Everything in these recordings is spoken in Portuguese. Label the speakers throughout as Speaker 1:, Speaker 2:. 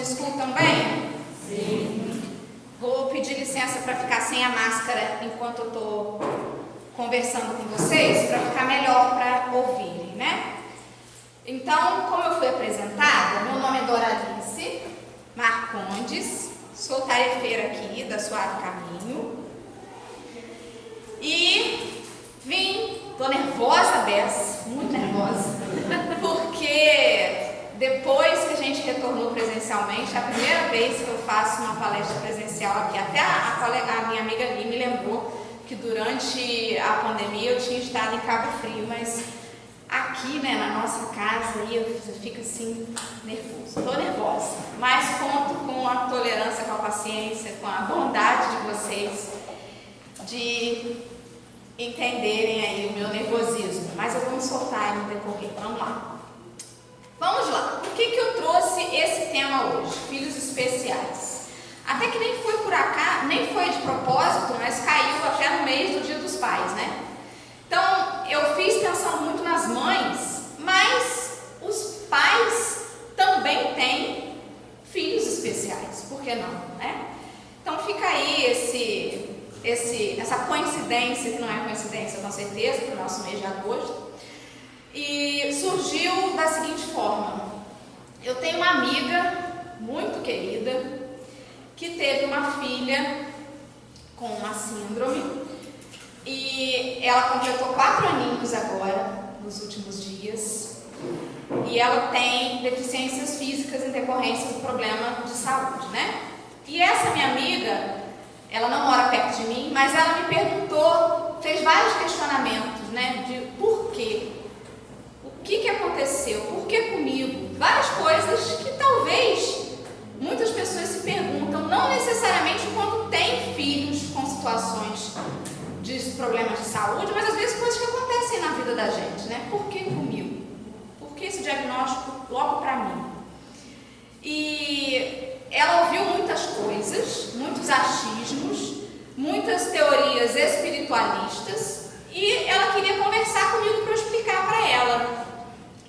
Speaker 1: escutam bem? Sim. Vou pedir licença para ficar sem a máscara enquanto eu estou conversando com vocês, para ficar melhor para ouvirem, né? Então, como eu fui apresentada, meu nome é Doralice Marcondes, sou tarefeira aqui da Suave Caminho e tô nervosa dessa, muito nervosa, porque depois que a gente retornou presencialmente, é a primeira vez que eu faço uma palestra presencial aqui, até a minha amiga ali me lembrou que durante a pandemia eu tinha estado em Cabo Frio, mas aqui, né, na nossa casa, aí eu fico assim, nervosa. Estou nervosa, mas conto com a tolerância, com a paciência, com a bondade de vocês de entenderem aí o meu nervosismo, mas eu vou me soltar no decorrer. Vamos lá. Vamos lá. Por que eu trouxe esse tema hoje? Filhos especiais. Até que nem foi por acaso, nem foi de propósito, mas caiu até no mês do Dia dos Pais, né? Então, eu fiz pensando muito nas mães, mas os pais também têm filhos especiais, por que não, né? Então fica aí essa coincidência, que não é coincidência com certeza, para o nosso mês de agosto, e surgiu da seguinte forma: eu tenho uma amiga muito querida que teve uma filha com uma síndrome e ela completou 4 aninhos agora, nos últimos dias, e ela tem deficiências físicas em decorrência do problema de saúde, né? E essa minha amiga, ela não mora perto de mim, mas ela me perguntou, fez vários questionamentos, né? De por quê? O que aconteceu? Por que comigo? Várias coisas que talvez muitas pessoas se perguntam, não necessariamente quando tem filhos com situações de problemas de saúde, mas às vezes coisas que acontecem na vida da gente, né? Por que comigo? Por que esse diagnóstico logo para mim? E ela ouviu muitas coisas, muitos achismos, muitas teorias espiritualistas, e ela queria conversar comigo para eu explicar para ela.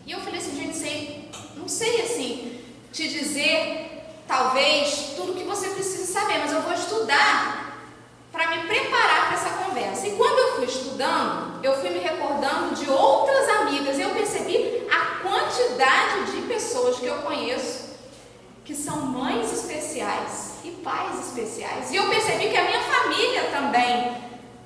Speaker 1: E eu falei assim, gente, não sei assim te dizer talvez tudo que você precisa saber, mas eu vou estudar para me preparar para essa conversa. E quando eu fui estudando, eu fui me recordando de outras amigas, e eu percebi a quantidade de pessoas que eu conheço que são mães especiais e pais especiais. E eu percebi que a minha família também,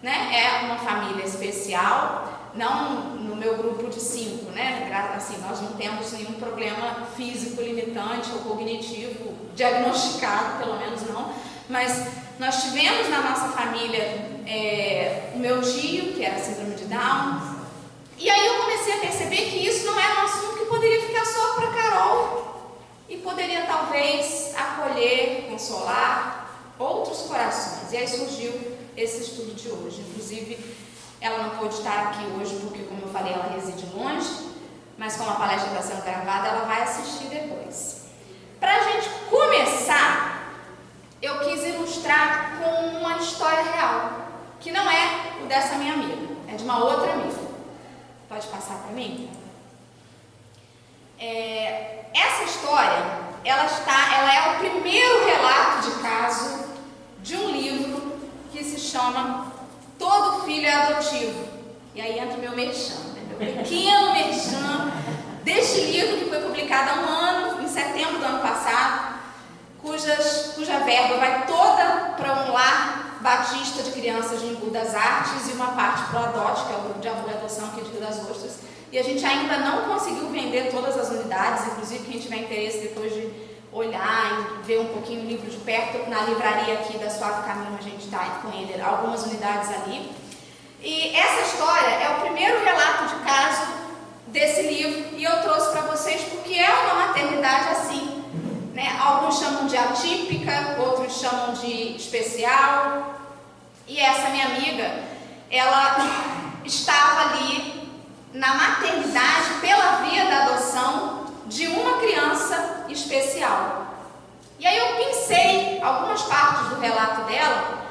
Speaker 1: né, é uma família especial, não no meu grupo de 5, né? Assim, nós não temos nenhum problema físico limitante ou cognitivo diagnosticado, pelo menos não, mas nós tivemos na nossa família o meu tio, que era síndrome de Down, e aí eu comecei a perceber que isso não era um assunto que poderia ficar só para Carol, e poderia talvez acolher, consolar outros corações. E aí surgiu esse estudo de hoje. Inclusive, ela não pôde estar aqui hoje porque, como eu falei, ela reside longe, mas como a palestra está sendo gravada, ela vai assistir depois. Para a gente começar, eu quis ilustrar com uma história real, que não é o dessa minha amiga, é de uma outra amiga. Pode passar para mim? Essa história, ela é o primeiro relato de caso de um livro que se chama Todo Filho é Adotivo. E aí entra o meu merchan, né? Meu pequeno merchan deste livro que foi publicado há um ano, em setembro do ano passado, cuja verba vai toda para um lar batista de crianças de Embu das Artes e uma parte para o Adote, que é o grupo de amor e adoção aqui de Rio das Ostras. E a gente ainda não conseguiu vender todas as unidades, inclusive quem tiver interesse depois de olhar e ver um pouquinho o livro de perto, na livraria aqui da Suave Caminho a gente está com ele, algumas unidades ali. E essa história é o primeiro relato de caso desse livro, e eu trouxe para vocês porque é uma maternidade assim, né? Alguns chamam de atípica, outros chamam de especial, e essa minha amiga, ela estava ali na maternidade pela via da adoção de uma criança especial. E aí eu pensei algumas partes do relato dela,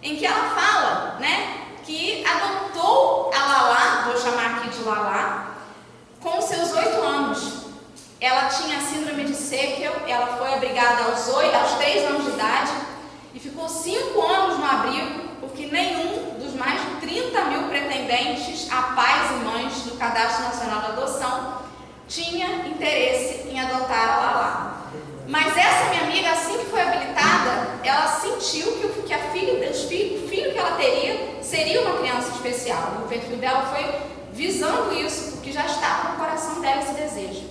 Speaker 1: em que ela fala, né, que adotou a Lala, vou chamar aqui de Lala, com seus 8 anos. Ela tinha síndrome de Sequel, ela foi abrigada aos 3 anos de idade e ficou 5 anos no abrigo, porque nenhum dos mais de 30 mil pretendentes a pais e mães do Cadastro Nacional da Adoção tinha interesse em adotar a Lala. Mas essa minha amiga, assim que foi habilitada, ela sentiu que o filho que ela teria seria uma criança especial. O perfil dela foi visando isso, porque já estava no coração dela esse desejo.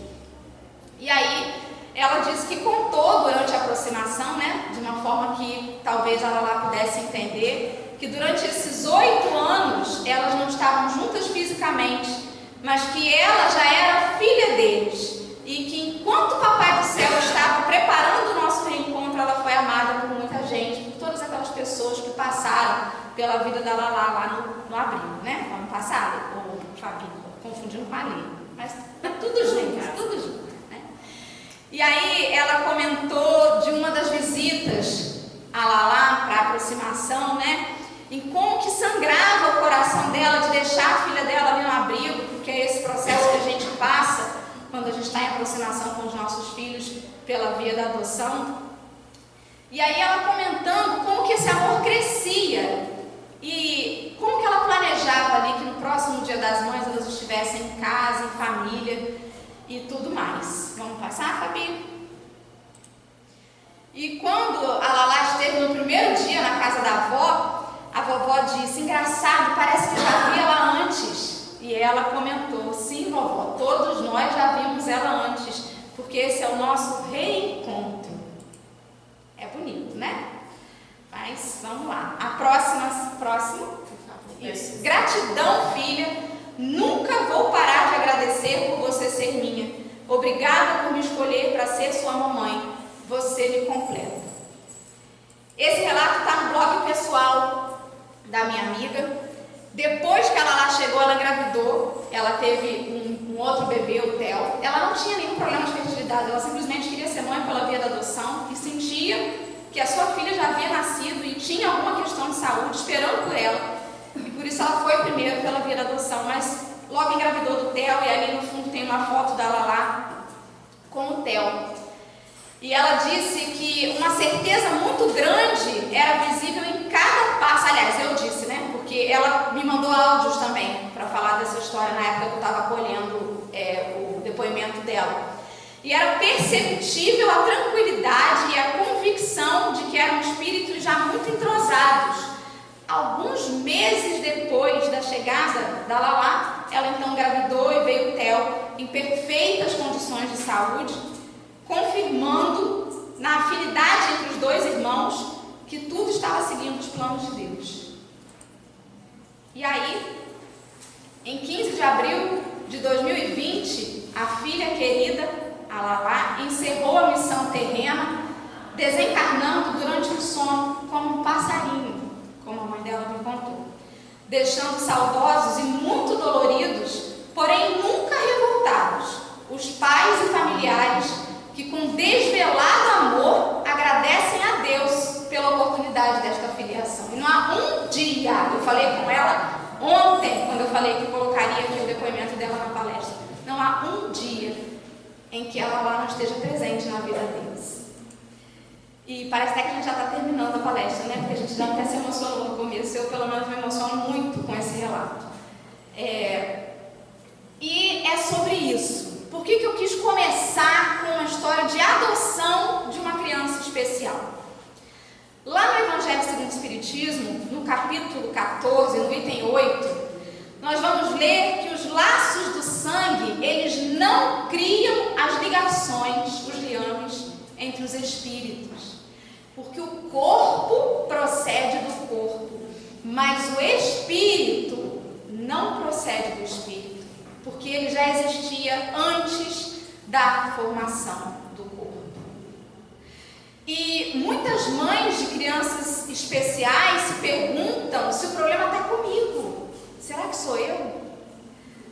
Speaker 1: E aí, ela disse que contou durante a aproximação, né, de uma forma que talvez a Lala pudesse entender, que durante esses 8 anos, elas não estavam juntas fisicamente, mas que ela já era filha deles. E que enquanto o Papai do Céu estava preparando o nosso reencontro, ela foi amada por muita gente, por todas aquelas pessoas que passaram pela vida da Lala lá no abrigo, né? Ano passado, ou Fabi, confundindo com a Lê. Mas tudo junto, né? E aí ela comentou de uma das visitas a Lala para aproximação, né? Em como que sangrava o coração dela de deixar a filha dela ali no abrigo, porque é esse processo que a gente passa quando a gente está em aproximação com os nossos filhos pela via da adoção. E aí ela comentando como que esse amor crescia e como que ela planejava ali que no próximo Dia das Mães elas estivessem em casa, em família e tudo mais. Vamos passar, Fabi? E quando a Lala esteve no primeiro dia na casa da avó, a vovó disse: engraçado, parece que já vi ela antes. E ela comentou: sim, vovó, todos nós já vimos ela antes, porque esse é o nosso reencontro. É bonito, né? Mas vamos lá. A próxima, por favor. Isso. Gratidão, filha. Nunca vou parar de agradecer por você ser minha. Obrigada por me escolher para ser sua mamãe. Você me completa. Esse relato está no blog pessoal da minha amiga. Depois que ela lá chegou, ela engravidou, ela teve um outro bebê, o Theo. Ela não tinha nenhum problema de fertilidade, ela simplesmente queria ser mãe pela via da adoção e sentia que a sua filha já havia nascido e tinha alguma questão de saúde esperando por ela. E por isso ela foi primeiro pela via da adoção, mas logo engravidou do Theo e ali no fundo tem uma foto dela lá com o Theo. E ela disse que uma certeza muito grande era visível em cada passo. Aliás, eu disse, né? Porque ela me mandou áudios também para falar dessa história na época que eu estava colhendo o depoimento dela. E era perceptível a tranquilidade e a convicção de que eram espíritos já muito entrosados. Alguns meses depois da chegada da Lala, ela então engravidou e veio o Theo em perfeitas condições de saúde, confirmando na afinidade entre os dois irmãos que tudo estava seguindo os planos de Deus. E aí, em 15 de abril de 2020, a filha querida, a Lala, encerrou a missão terrena, desencarnando durante o sono como um passarinho, como a mãe dela me contou, deixando saudosos e muito doloridos, porém nunca revoltados, os pais e familiares que com desvelado amor agradecem a Deus pela oportunidade desta filiação. E não há um dia, eu falei com ela ontem, quando eu falei que colocaria aqui o depoimento dela na palestra, não há um dia em que ela lá não esteja presente na vida deles. E parece até que a gente já está terminando a palestra, né? Porque a gente já até se emocionou no começo. Eu, pelo menos, me emociono muito com esse relato. E é sobre isso. Por que eu quis começar com uma história de adoção de uma criança especial? Lá no Evangelho segundo o Espiritismo, no capítulo 14, no item 8, nós vamos ler que os laços do sangue, eles não criam as ligações, os liames, entre os espíritos. Porque o corpo procede do corpo, mas o espírito não procede do espírito. Porque ele já existia antes da formação do corpo. E muitas mães de crianças especiais se perguntam se o problema está comigo. Será que sou eu?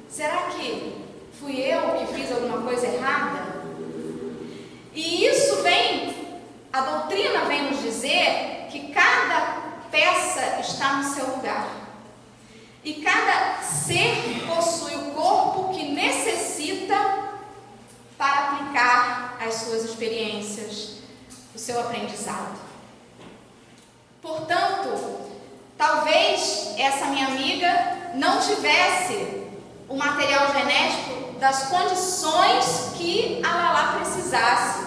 Speaker 1: Será que fui eu que fiz alguma coisa errada? E isso a doutrina vem nos dizer que cada peça está no seu lugar. E cada ser possui o corpo que necessita para aplicar as suas experiências, o seu aprendizado. Portanto, talvez essa minha amiga não tivesse o material genético das condições que a Lala precisasse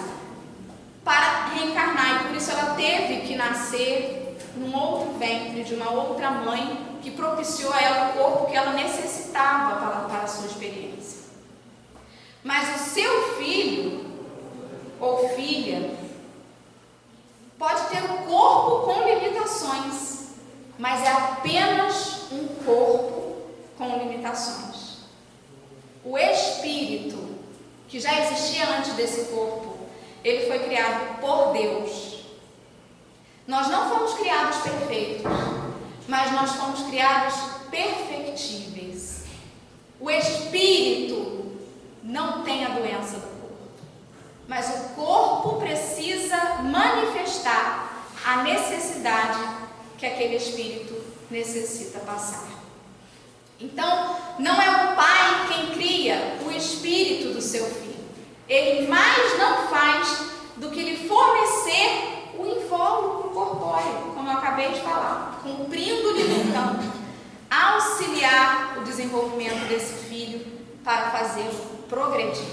Speaker 1: para reencarnar, e por isso ela teve que nascer num outro ventre de uma outra mãe que propiciou a ela o corpo que ela necessitava para a sua experiência. Mas o seu filho ou filha pode ter um corpo com limitações, mas é apenas um corpo com limitações. O espírito, que já existia antes desse corpo, ele foi criado por Deus. Nós não fomos criados perfeitos, mas nós fomos criados perfectíveis. O espírito não tem a doença do corpo, mas o corpo precisa manifestar a necessidade que aquele espírito necessita passar. Então, não é o pai quem cria o espírito do seu filho. Ele mais não faz do que lhe fornecer o invólucro corpóreo, como eu acabei de falar, cumprindo-lhe então auxiliar o desenvolvimento desse filho para fazê-lo progredir.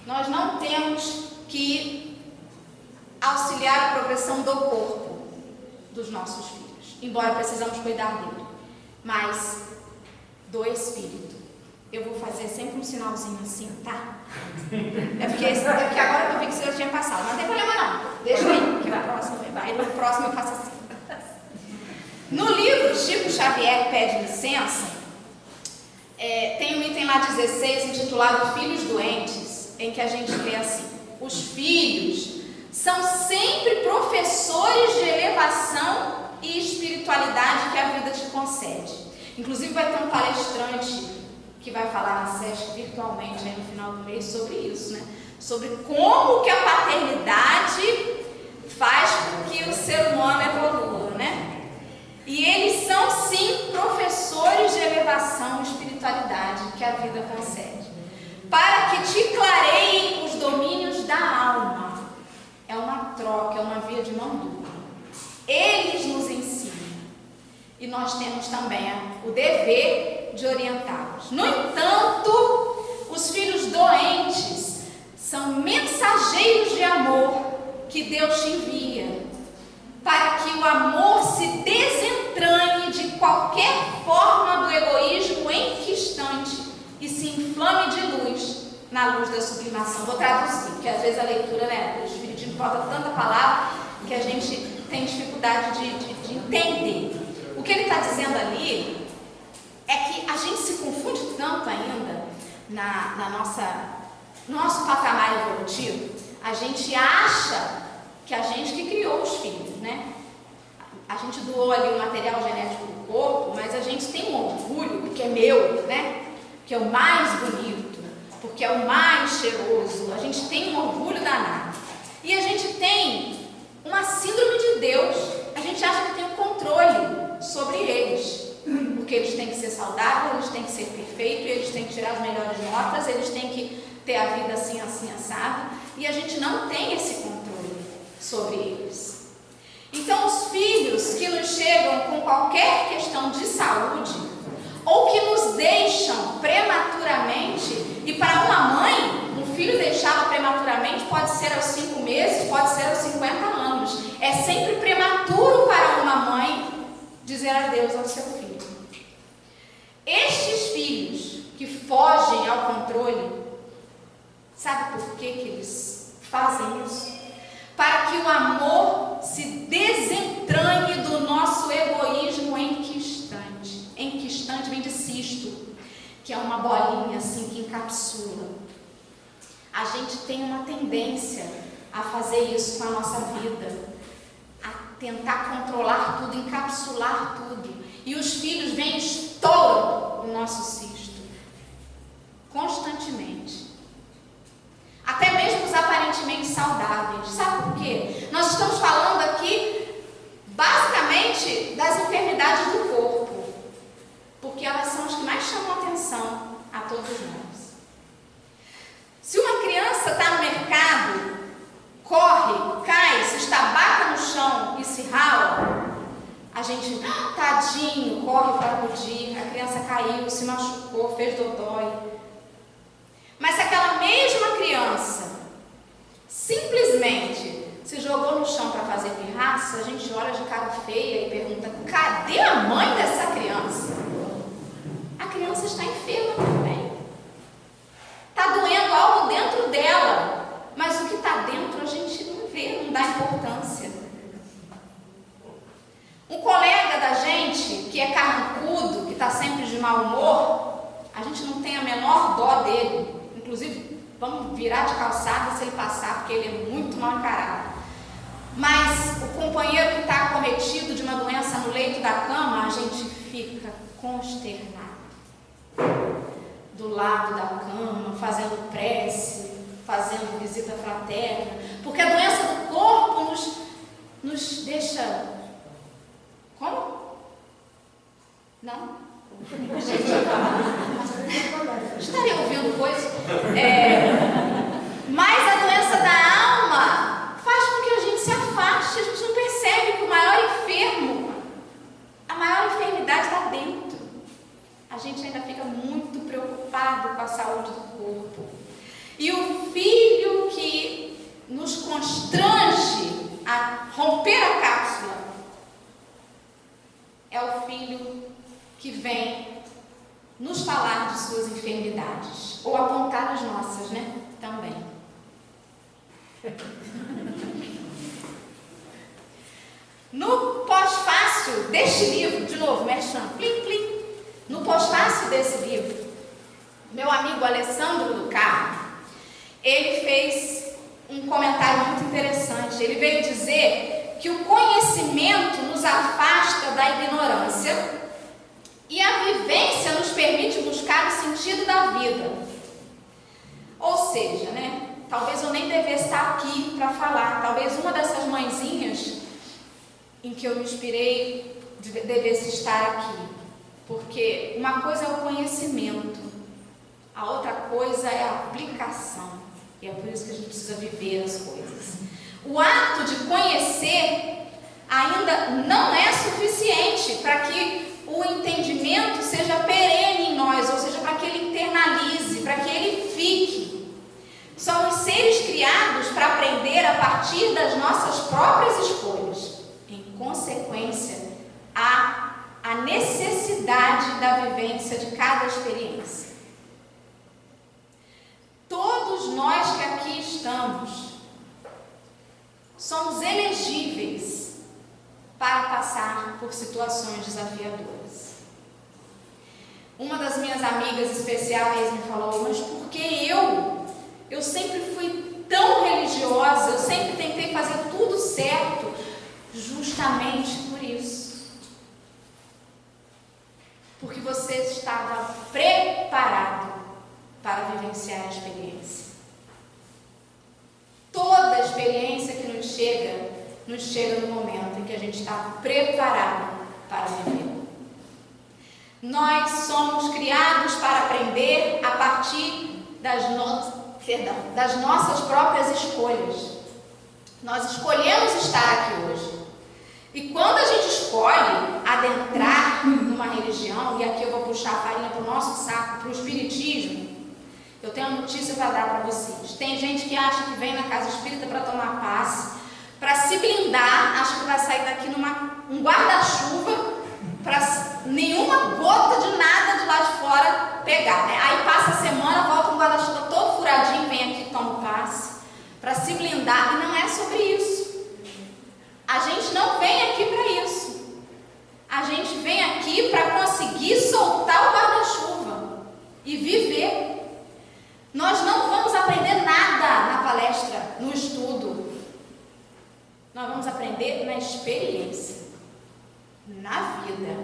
Speaker 1: Nós não temos que auxiliar a progressão do corpo dos nossos filhos, embora precisamos cuidar dele, mas do espírito. Eu vou fazer sempre um sinalzinho assim, tá? É porque agora eu vi que o senhor tinha passado, mas não tem problema não. Deixa aí, que no próximo eu faço assim. No livro Chico Xavier Pede Licença, tem um item lá 16 intitulado Filhos Doentes, em que a gente lê assim: os filhos são sempre professores de elevação e espiritualidade que a vida te concede. Inclusive vai ter um palestrante que vai falar na SESC virtualmente aí no final do mês sobre isso, né? Sobre como que a paternidade faz com que o ser humano evolua, né? E eles são sim professores de elevação e espiritualidade que a vida concede, para que te clareiem os domínios da alma. É uma troca, é uma via de mão dupla. Eles nos ensinam e nós temos também o dever de orientá-los. No entanto, os filhos doentes são mensageiros de amor que Deus te envia, para que o amor se desentranhe de qualquer forma do egoísmo enquistante e se inflame de luz na luz da sublimação. Vou traduzir, porque às vezes a leitura, né, o Espiritismo bota tanta palavra que a gente tem dificuldade de entender. O que ele está dizendo ali é que a gente se confunde tanto ainda no nosso patamar evolutivo. A gente acha que a gente que criou os filhos, né? A gente doou ali o material genético do corpo, mas a gente tem um orgulho, porque é meu, né? Que é o mais bonito, porque é o mais cheiroso. A gente tem um orgulho danado. E a gente tem uma síndrome de Deus. A gente acha que tem um controle sobre eles. Porque eles têm que ser saudáveis, eles têm que ser perfeitos, eles têm que tirar as melhores notas, eles têm que ter a vida assim, assim, assado. E a gente não tem esse controle sobre eles. Então, os filhos que nos chegam com qualquer questão de saúde, ou que nos deixam prematuramente, e para uma mãe, um filho deixado prematuramente pode ser aos 5 meses, pode ser aos 50 anos. É sempre prematuro para uma mãe dizer adeus ao seu filho. Estes filhos que fogem ao controle, sabe por que eles fazem isso? Para que o amor se desentranhe do nosso egoísmo enquistante. Enquistante vem de cisto, que é uma bolinha assim que encapsula. A gente tem uma tendência a fazer isso com a nossa vida, a tentar controlar tudo, encapsular tudo. E os filhos vêm e estouram o nosso cisto constantemente. Até mesmo os aparentemente saudáveis. Sabe por quê? Nós estamos falando aqui basicamente das enfermidades do corpo, porque elas são as que mais chamam atenção a todos nós. Se uma criança está no mercado, corre, cai caiu, se machucou, fez dodói. Mas se aquela mesma criança simplesmente se jogou no chão para fazer pirraça, a gente olha de cara feia e pergunta: cadê a mãe dessa criança? A criança está enferma também. Está doendo algo dentro dela, mas o que está dentro a gente não vê, não dá importância. Um colega da gente que é carrancudo, que está sempre de mau humor, a gente não tem a menor dó dele. Inclusive, vamos virar de calçada se ele passar, porque ele é muito mal encarado. Mas o companheiro que está acometido de uma doença no leito da cama, a gente fica consternado. Do lado da cama, fazendo prece, fazendo visita fraterna, porque a doença do corpo nos deixa... Como? Não? Estaria ouvindo coisa? Mas a doença da alma faz com que a gente se afaste, a gente não percebe que o maior enfermo, a maior enfermidade está dentro. A gente ainda fica muito preocupado com a saúde do corpo. E o filho que nos constrange a romper a cápsula é o filho que vem nos falar de suas enfermidades, ou apontar as nossas, né? Também. No pós-fácil deste livro, de novo, mexendo, plim, plim. No pós-fácil desse livro, meu amigo Alessandro do Carmo, ele fez um comentário muito interessante. Ele veio dizer que o conhecimento nos afasta da ignorância e a vivência nos permite buscar o sentido da vida. Ou seja, né? Talvez eu nem devesse estar aqui para falar. Talvez uma dessas mãezinhas em que eu me inspirei devesse estar aqui. Porque uma coisa é o conhecimento, a outra coisa é a aplicação. E é por isso que a gente precisa viver as coisas. O ato de conhecer ainda não é suficiente para que o entendimento seja perene em nós, ou seja, para que ele internalize, para que ele fique. Somos seres criados para aprender a partir das nossas próprias escolhas. Em consequência, há a necessidade da vivência de cada experiência. Todos nós que aqui estamos somos elegíveis para passar por situações desafiadoras. Uma das minhas amigas especiais me falou: mas por que eu sempre fui tão religiosa, eu sempre tentei fazer tudo certo, justamente por isso. Porque você estava preparado para vivenciar a experiência. Toda experiência que nos chega no momento em que a gente está preparado para viver. Nós somos criados para aprender a partir das nossas próprias escolhas. Nós escolhemos estar aqui hoje. E quando a gente escolhe adentrar numa religião, e aqui eu vou puxar a farinha para o nosso saco, para o espiritismo, eu tenho uma notícia para dar para vocês. Tem gente que acha que vem na casa espírita para tomar passe, para se blindar, acha que vai sair daqui um guarda-chuva, para nenhuma gota de nada de lá de fora pegar, né? Aí passa a semana, volta um guarda-chuva todo furadinho, vem aqui e toma passe, para se blindar. E não é sobre isso. A gente não vem aqui para isso. A gente vem aqui para conseguir soltar o guarda-chuva e viver. Nós não vamos aprender nada na palestra, no estudo. Nós vamos aprender na experiência, na vida.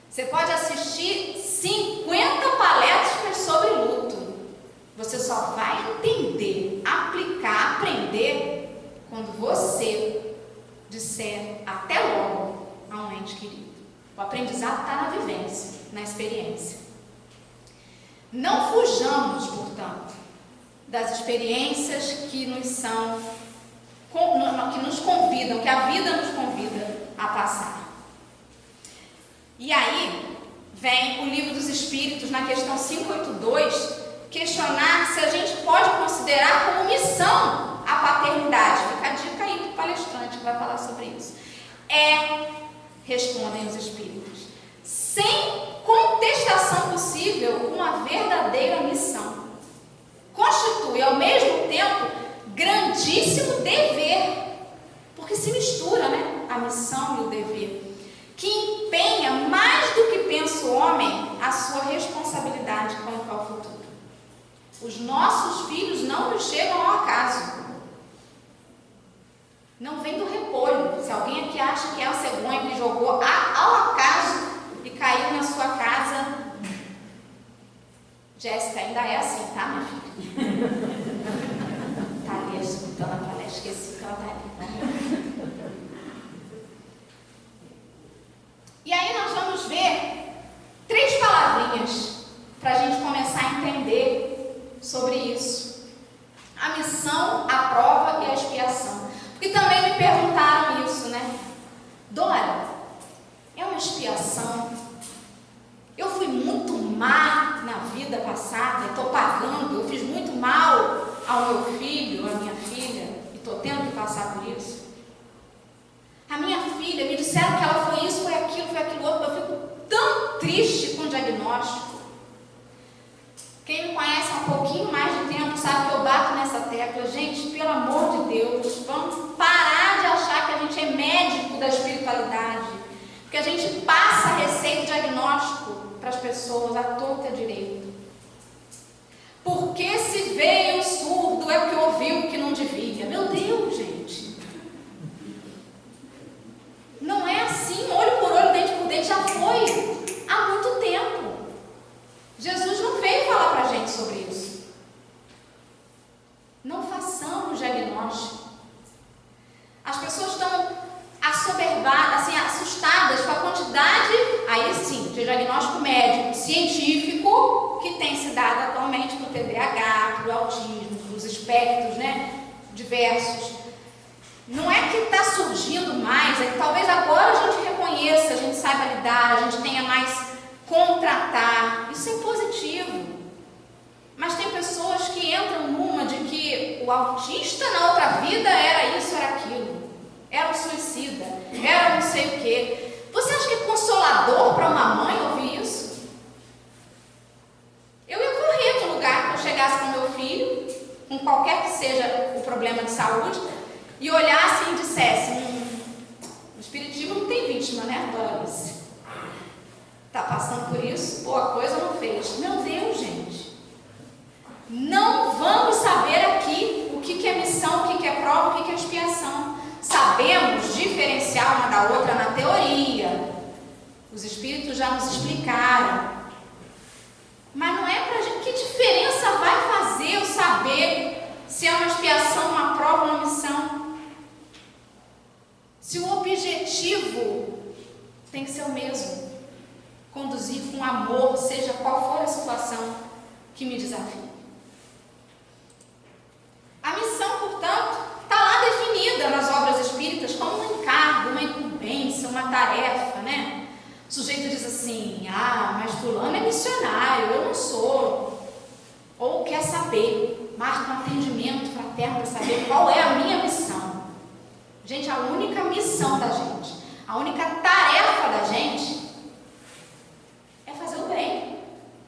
Speaker 1: Você pode assistir 50 palestras sobre luto. Você só vai entender, aplicar, aprender quando você disser até logo a um ente querido. O aprendizado está na vivência, na experiência. Não fujamos, portanto, das experiências que nos convidam, que a vida nos convida a passar. E aí vem o Livro dos Espíritos, na questão 582, questionar se a gente pode considerar como missão a paternidade. Fica a dica aí para o palestrante que vai falar sobre isso. Respondem os Espíritos, sem contestação possível, uma verdadeira missão. Constitui, ao mesmo tempo, grandíssimo dever, porque se mistura, né, a missão e o dever, que empenha mais do que pensa o homem a sua responsabilidade quanto ao futuro. Os nossos filhos não nos chegam ao acaso. Não vem do repolho. Se alguém aqui acha que é a cegonha que jogou ao acaso e caiu na sua casa, Jéssica, ainda é assim, tá, minha filha? Tá ali escutando a palestra, esqueci que ela tá ali. E aí nós vamos ver 3 palavrinhas para a gente começar a entender sobre isso. A missão, a prova e a expiação. Porque também me perguntaram isso, né? Dora, é uma expiação? Eu fui muito má na vida passada, estou pagando, eu fiz muito mal ao meu filho, à minha filha, e estou tendo que passar por isso. A minha filha, me disseram que ela foi isso, foi aquilo outro, eu fico tão triste com o diagnóstico. Quem me conhece há um pouquinho mais de tempo sabe que eu bato nessa tecla. Gente, pelo amor de Deus, vamos parar de achar que a gente é médico da espiritualidade, porque a gente passa receita e diagnóstico para as pessoas à torta e à direita. Porque se veio surdo é porque ouviu que não devia. Meu Deus, gente. Não é assim, olho por olho, dente por dente, já foi há muito tempo. Jesus não veio falar para a gente sobre isso. Não façamos diagnóstico. As pessoas estão assoberbadas, assim, assustadas com a quantidade, aí sim, de diagnóstico médico, científico, que tem se dado atualmente para o TDAH, para o autismo, para os espectros, né, diversos. Não é que está surgindo mais, é que talvez agora a gente reconheça, a gente saiba lidar, a gente tenha mais contratar. Isso é positivo. Mas tem pessoas que entram numa de que o autista na outra vida era isso, era aquilo. Era um suicida, era não sei o quê. Você acha que é consolador para uma mãe ouvir isso? Eu ia correr do lugar que eu chegasse com meu filho, com qualquer que seja o problema de saúde, e olhasse e dissesse: o espiritismo não tem vítima, né, Doris? Está passando por isso, boa coisa não fez. Meu Deus, gente. Não vamos saber aqui o que é missão, o que é prova, o que é expiação. Sabemos diferenciar uma da outra na teoria. Os espíritos já nos explicaram. Mas não é pra gente. Que diferença vai fazer eu saber se é uma expiação, uma prova, uma missão? Se o objetivo tem que ser o mesmo. Conduzir com amor, seja qual for a situação que me desafie. A missão, portanto, está lá definida nas obras espíritas como um encargo, uma incumbência, uma tarefa, né? O sujeito diz assim: mas fulano é missionário, eu não sou. Ou quer saber, marca um atendimento fraterno para saber qual é a minha missão. Gente, a única missão da gente, a única tarefa da gente é fazer o bem,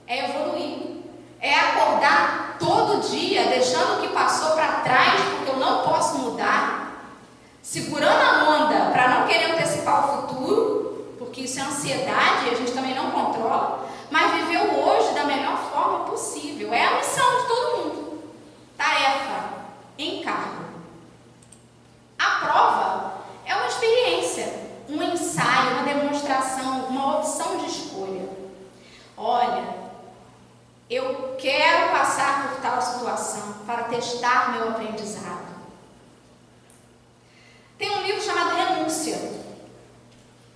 Speaker 1: é evoluir, é acordar todo dia, deixando o que passou para trás, porque eu não posso mudar, segurando a onda para não querer antecipar o futuro, porque isso é ansiedade e a gente também não controla, mas viver o hoje da melhor forma possível. É a missão de todo mundo. Tarefa, encargo. A prova é uma experiência, um ensaio, uma demonstração, uma opção de escolha. Olha, eu quero passar por tal situação para testar meu aprendizado. Tem um livro chamado Renúncia,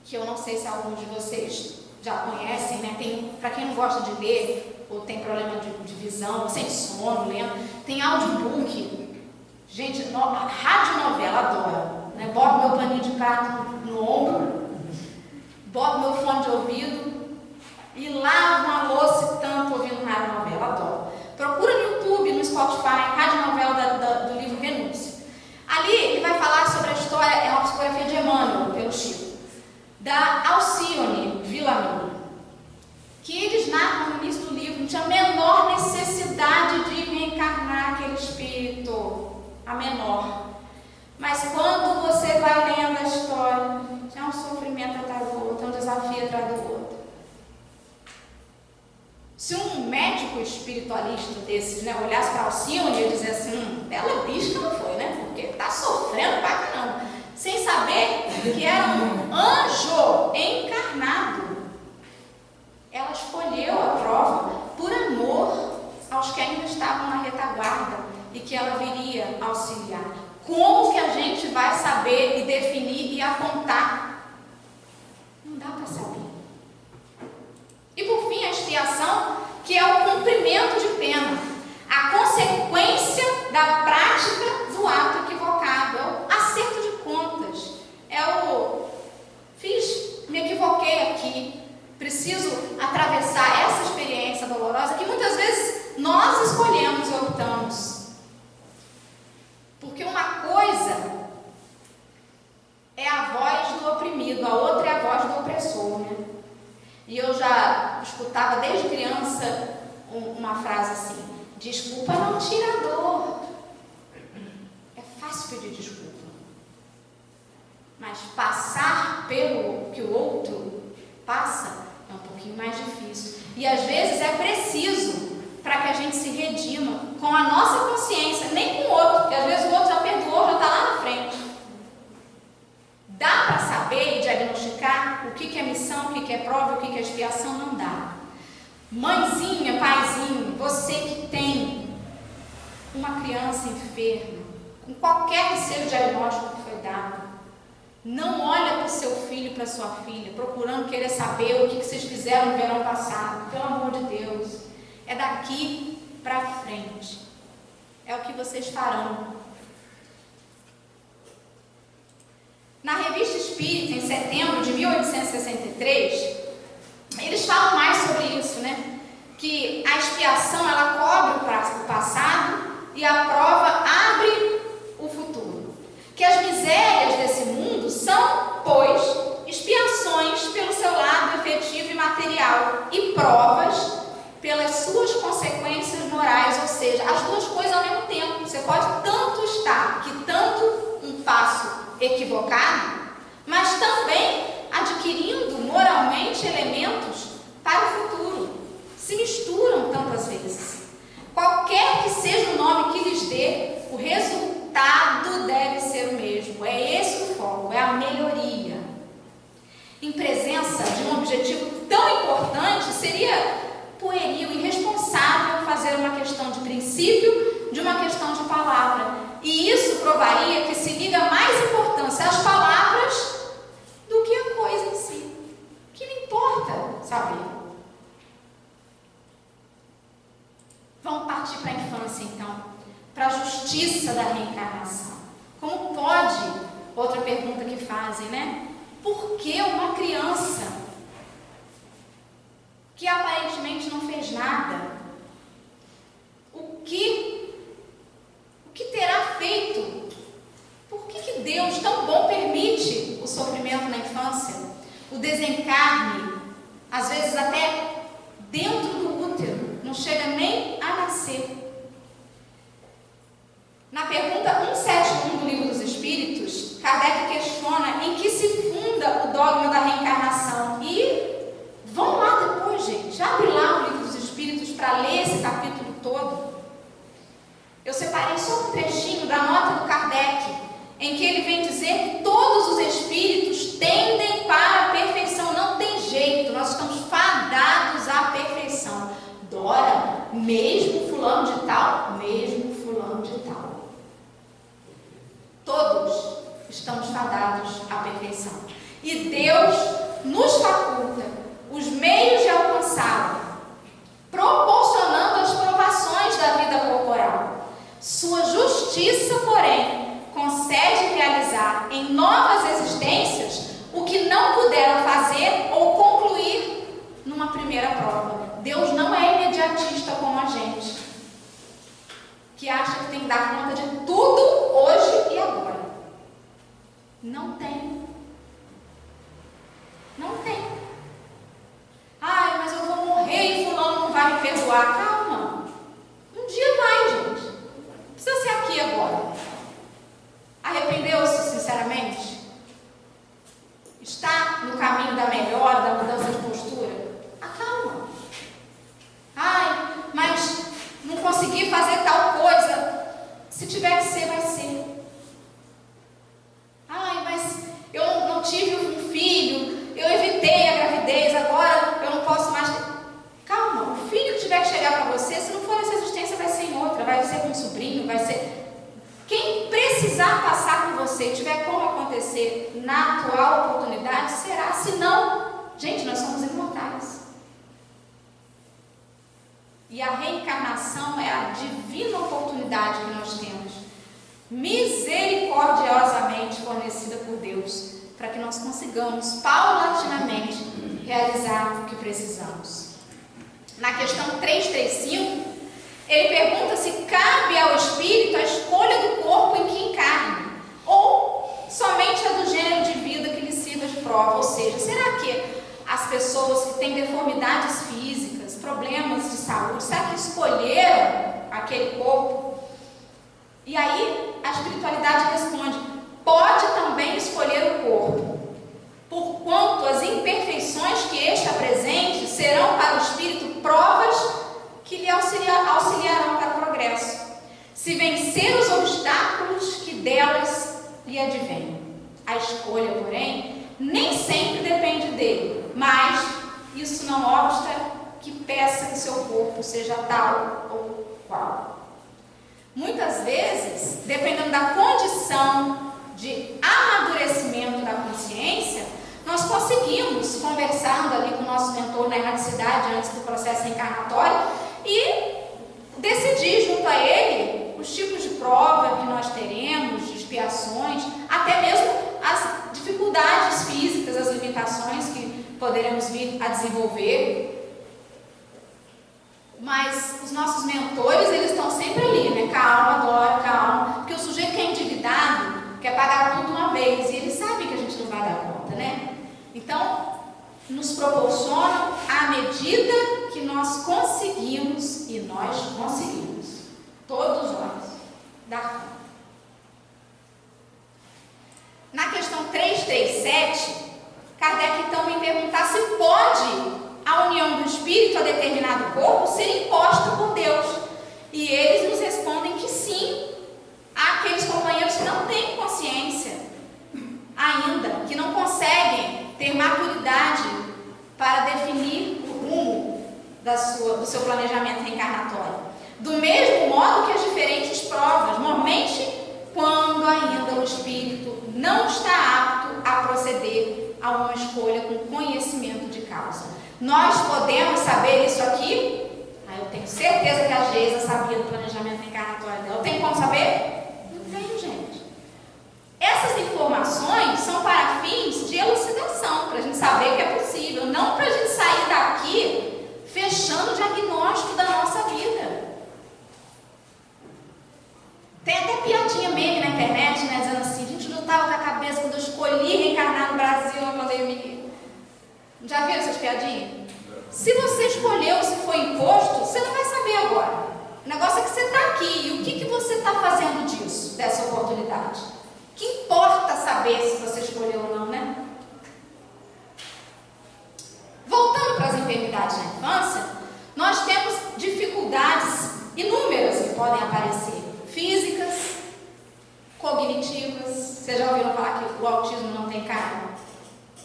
Speaker 1: que eu não sei se alguns de vocês já conhecem, né? Para quem não gosta de ler, ou tem problema de visão, sem sono, lendo, tem audiobook. Gente, radionovela, adoro. Né? Boto meu paninho de prato no ombro, boto meu fone de ouvido e lavo uma louça e tanto ouvindo rádio novela, adoro. Procura no YouTube, no Spotify, rádio novela do livro Renúncia. Ali ele vai falar sobre a história, é uma psicografia de Emmanuel, pelo Chico, da Alcione Villamil, que eles narram no início do livro, não tinha a menor necessidade de reencarnar aquele espírito, a menor. Mas quando você vai lendo a história, é um sofrimento atrás do outro, é um desafio atrás do outro. Se um médico espiritualista desses, né, olhasse para Alcione e dizer assim, bela bicha não foi, né? Porque tá sofrendo pra caramba, sem saber que era um anjo encarnado. Ela escolheu a prova por amor aos que ainda estavam na retaguarda e que ela viria auxiliar. Como que a gente vai saber e definir e apontar? Não dá para saber. E por fim, a expiação, que é o cumprimento de pena, a consequência da prática do ato equivocado, é o acerto de contas, me equivoquei aqui, preciso atravessar essa experiência dolorosa que muitas vezes nós escolhemos e optamos. Porque uma coisa é a voz do oprimido, a outra é a voz do opressor, né? E eu já escutava desde criança uma frase assim: desculpa não tira a dor. É fácil pedir desculpa, mas passar pelo que o outro passa é um pouquinho mais difícil. E às vezes é preciso para que a gente se redima com a nossa consciência, nem com o outro, porque às vezes o outro já perdoou, já está lá na frente. Dá para saber e diagnosticar o que é missão, o que é prova, o que é expiação? Não dá. Mãezinha, paizinho, você que tem uma criança enferma, com qualquer que seja o diagnóstico que foi dado, não olha para o seu filho e para a sua filha, procurando querer saber o que vocês fizeram no verão passado. Pelo amor de Deus, é daqui para frente. É o que vocês farão. Na Revista Espírita, em setembro de 1863, eles falam mais sobre isso, né? Que a expiação, ela cobre o passado e a prova abre o futuro. Que as misérias desse mundo são, pois, expiações pelo seu lado efetivo e material e provas pelas suas consequências morais, ou seja, as duas coisas ao mesmo tempo. Você pode tanto estar quitando um passo equivocado, mas também adquirindo moralmente elementos para o futuro. Se misturam tantas vezes. Qualquer que seja o nome que lhes dê, o resultado deve ser o mesmo. É esse o foco, é a melhoria. Em presença de um objetivo tão importante, seria pueril, irresponsável fazer uma questão de princípio de uma questão de palavra. E isso provaria que se liga mais importância às palavras do que a coisa em si. Que não importa saber. Vamos partir para a infância, então, para a justiça da reencarnação. Como pode, outra pergunta que fazem, né? Por que uma criança que aparentemente não fez nada, o que terá feito? Por que Deus, tão bom, permite o sofrimento na infância, o desencarne, às vezes até dentro do útero, não chega nem a nascer? Na pergunta 171 do Livro dos Espíritos, Kardec questiona em que se funda o dogma da reencarnação. E vão lá depois, gente, abre lá o Livro dos Espíritos para ler esse capítulo todo. Eu separei só um trechinho da nota do Kardec, em que ele vem dizer que todos os espíritos tendem para a perfeição. Não tem jeito, nós estamos fadados à perfeição. Dora, mesmo fulano de tal, mesmo fulano de tal. Todos estamos fadados à perfeição. E Deus nos faculta os meios de alcançá-lo, proporcionando as provações da vida corporal. Sua justiça, porém, concede realizar em novas existências o que não puderam fazer ou concluir numa primeira prova. Deus não é imediatista como a gente, que acha que tem que dar conta de tudo hoje e agora. Não tem. Não tem. Ai, mas eu vou morrer e fulano não vai me perdoar. Calma. Um dia vai, gente. Não precisa ser aqui agora. Arrependeu-se sinceramente? Está no caminho da melhora, da mudança de postura? Acalma. Ai, mas não consegui fazer tal coisa. Se tiver que ser, vai ser. Ai, mas eu não tive um filho, eu evitei a gravidez, agora eu não posso mais. Calma, o filho que tiver que chegar para você, se não for nessa existência, vai ser em outra, vai ser com um sobrinho, vai ser. Quem precisar passar por você e tiver como acontecer na atual oportunidade, será. Se não, gente, nós somos imortais. E a reencarnação é a divina oportunidade que nós temos, misericordiosamente fornecida por Deus, para que nós consigamos paulatinamente realizar o que precisamos. Na questão 335, ele pergunta se cabe ao espírito a escolha do corpo em que encarne, ou somente a do gênero de vida que lhe sirva de prova. Ou seja, será que as pessoas que têm deformidades físicas, problemas de saúde, será que escolheram aquele corpo? E aí a espiritualidade responde: pode também escolher o corpo, porquanto as imperfeições que este apresente serão para o espírito provas que lhe auxiliarão para o progresso, se vencer os obstáculos que delas lhe advêm. A escolha, porém, nem sempre depende dele, mas isso não obsta que peça que seu corpo seja tal ou qual. Muitas vezes, dependendo da condição de amadurecimento da consciência, nós conseguimos, conversando ali com o nosso mentor na erraticidade antes do processo reencarnatório, e decidir junto a ele os tipos de prova que nós teremos, de expiações, até mesmo as dificuldades físicas, as limitações que poderemos vir a desenvolver. Mas os nossos mentores, eles estão sempre ali, né? Calma, Dora, calma. Porque o sujeito que é endividado quer pagar tudo uma vez e ele sabe que a gente não vai dar conta, né? Então, nos proporcionam à medida que nós conseguimos, e nós conseguimos, todos nós, dar conta. Na questão 337, Kardec então vem perguntar se pode a união do espírito a determinado corpo ser imposta por Deus. E eles nos respondem que sim. Há aqueles companheiros que não têm consciência ainda, que não conseguem ter maturidade para definir o rumo do seu planejamento reencarnatório. Do mesmo modo que as diferentes provas, normalmente quando ainda o espírito não está apto a proceder a uma escolha com conhecimento de causa. Nós podemos saber isso aqui? Eu tenho certeza que a Geisa sabia do planejamento reencarnatório dela. Eu tenho como saber? Não tenho, gente. Essas informações são para fins de elucidação, para a gente saber que é possível, não para a gente sair daqui fechando o diagnóstico da nossa vida. Tem até piadinha meme na internet, né, dizendo assim: a gente não estava com a cabeça quando eu escolhi reencarnar no Brasil na pandemia. Já viram essas piadinhas? Se você escolheu, se foi imposto, você não vai saber agora. O negócio é que você está aqui. E o que você está fazendo disso, dessa oportunidade? Que importa saber se você escolheu ou não, né? Voltando para as enfermidades na infância, nós temos dificuldades inúmeras que podem aparecer. Físicas, cognitivas. Vocês já ouviram falar que o autismo não tem cara?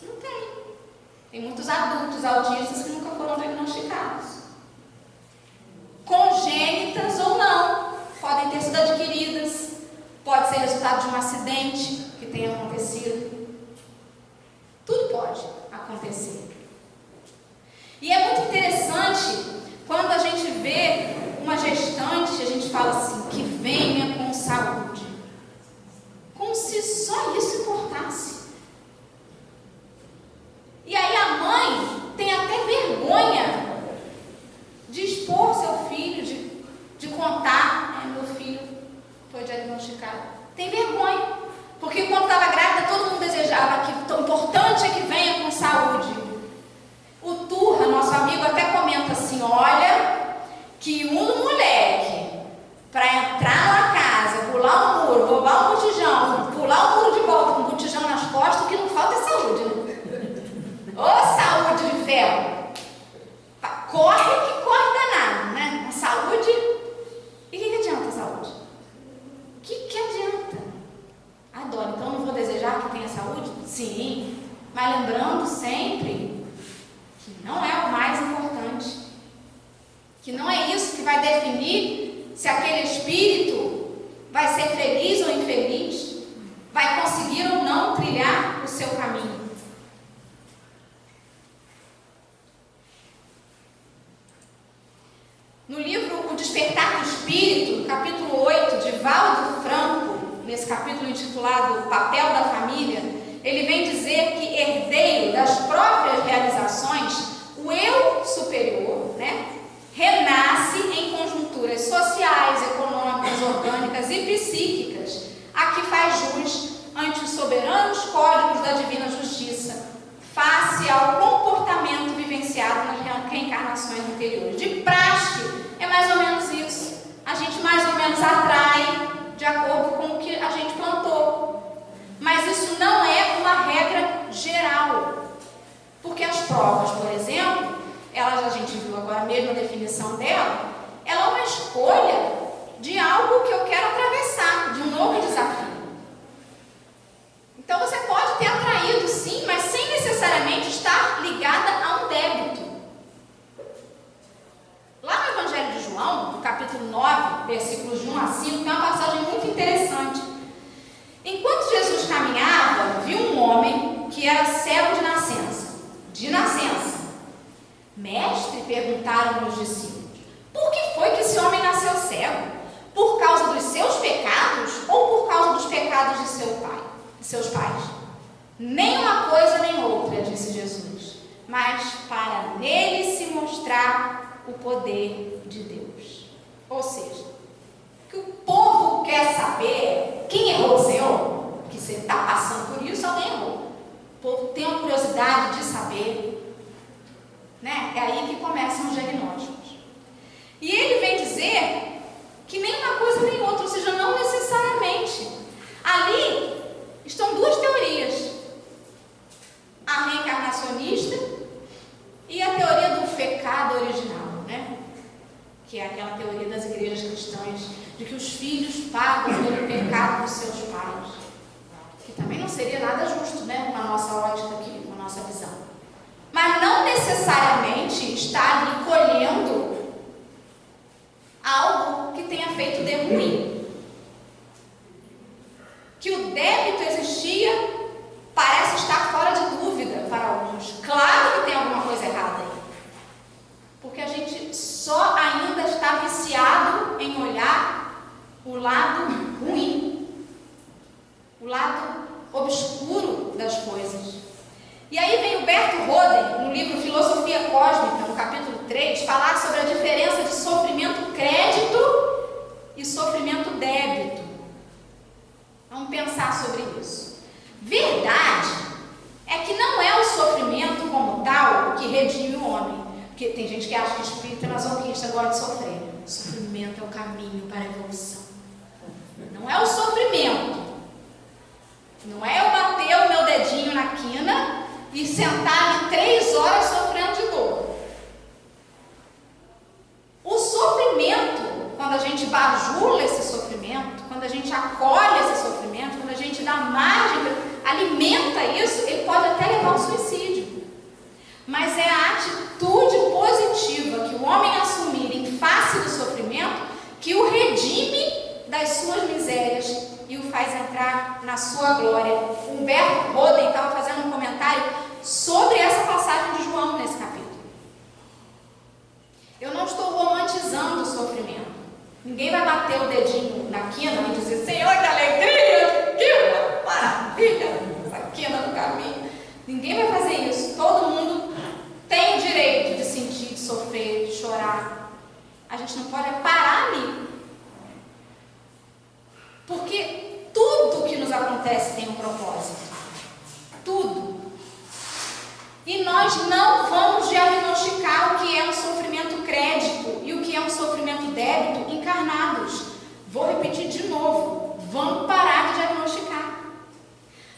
Speaker 1: Não tem. Tem muitos adultos autistas que nunca foram diagnosticados. Congênitas ou não, podem ter sido adquiridas, pode ser resultado de um acidente que tenha acontecido. Tudo pode acontecer. E é muito interessante quando a gente vê uma gestante, a gente fala assim, que venha com saúde. Como se só isso importasse. E aí a mãe tem até vergonha Sim, mas lembrando sempre que não é o mais importante, que não é isso que vai definir se aquele espírito vai ser feliz ou infeliz, vai conseguir ou não trilhar o seu caminho. No livro O Despertar do Espírito, capítulo 8, de Valdo Franco, nesse capítulo intitulado O Papel da Família, ele vem dizer que herdeiro das próprias realizações, o eu superior, renasce em conjunturas sociais, econômicas, orgânicas e psíquicas, a que faz jus ante os soberanos códigos da divina justiça, face ao comportamento vivenciado nas reencarnações anteriores. De praxe, é mais ou menos isso. A gente mais ou menos atrai de acordo com o que a gente plantou. Mas isso não é uma regra geral. Porque as provas, por exemplo, a gente viu agora mesmo a definição dela, ela é uma escolha de algo que eu quero atravessar, de um novo desafio. Então você pode ter atraído sim, mas sem necessariamente estar ligada a um débito. Lá no Evangelho de João, no capítulo 9, versículos de 1 a 5, tem uma passagem muito interessante. Enquanto Jesus caminhava, viu um homem que era cego de nascença. Mestre, perguntaram os discípulos, por que foi que esse homem nasceu cego? Por causa dos seus pecados ou por causa dos pecados de seus pais? Nem uma coisa nem outra, disse Jesus, mas para nele se mostrar o poder de Deus. Ou seja, o que o povo quer saber, quem errou, Senhor? Porque você está passando por isso, alguém errou. O povo tem uma curiosidade de saber, É aí que começam os diagnósticos. E ele vem dizer que nem uma coisa nem outra, ou seja, não necessariamente. Ali estão duas teorias: a reencarnacionista e a teoria do pecado original, que é aquela teoria das igrejas cristãs, de que os filhos pagam pelo pecado dos seus pais, que também não seria nada justo, com a nossa ótica aqui, com a nossa visão. Mas não necessariamente está ali colhendo algo que tenha feito de ruim. Que o débito existia, parece estar fora de dúvida para alguns. Claro que tem alguma coisa errada aí. Porque a gente só ainda está viciado em olhar o lado ruim, o lado obscuro das coisas. E aí vem o Berto Roden, no livro Filosofia Cósmica, no capítulo 3, falar sobre a diferença de sofrimento crédito e sofrimento débito. Vamos pensar sobre isso. Verdade é que não é o sofrimento como tal que redime o homem. Porque tem gente que acha que espírita é masoquista, gosta de sofrer. O sofrimento é o caminho para a evolução. Não é o sofrimento. Não é eu bater o meu dedinho na quina e sentar ali 3 horas sofrendo de dor. O sofrimento, quando a gente bajula esse sofrimento, quando a gente acolhe esse sofrimento, quando a gente dá margem, alimenta isso, ele pode até levar ao suicídio. Mas é a atitude positiva que o homem assumir em face do sofrimento que o redime das suas misérias e o faz entrar na sua glória. Humberto Roden estava fazendo um comentário sobre essa passagem de João nesse capítulo. Eu não estou romantizando o sofrimento. Ninguém vai bater o dedinho na quina e dizer: Senhor, que alegria, que maravilha, essa quina no caminho. Ninguém vai fazer isso. Todo mundo tem o direito de sentir, de sofrer, de chorar. A gente não pode parar ali. Porque tudo que nos acontece tem um propósito. Tudo. E nós não vamos diagnosticar o que é um sofrimento crédito e o que é um sofrimento débito encarnados. Vou repetir de novo. Vamos parar de diagnosticar.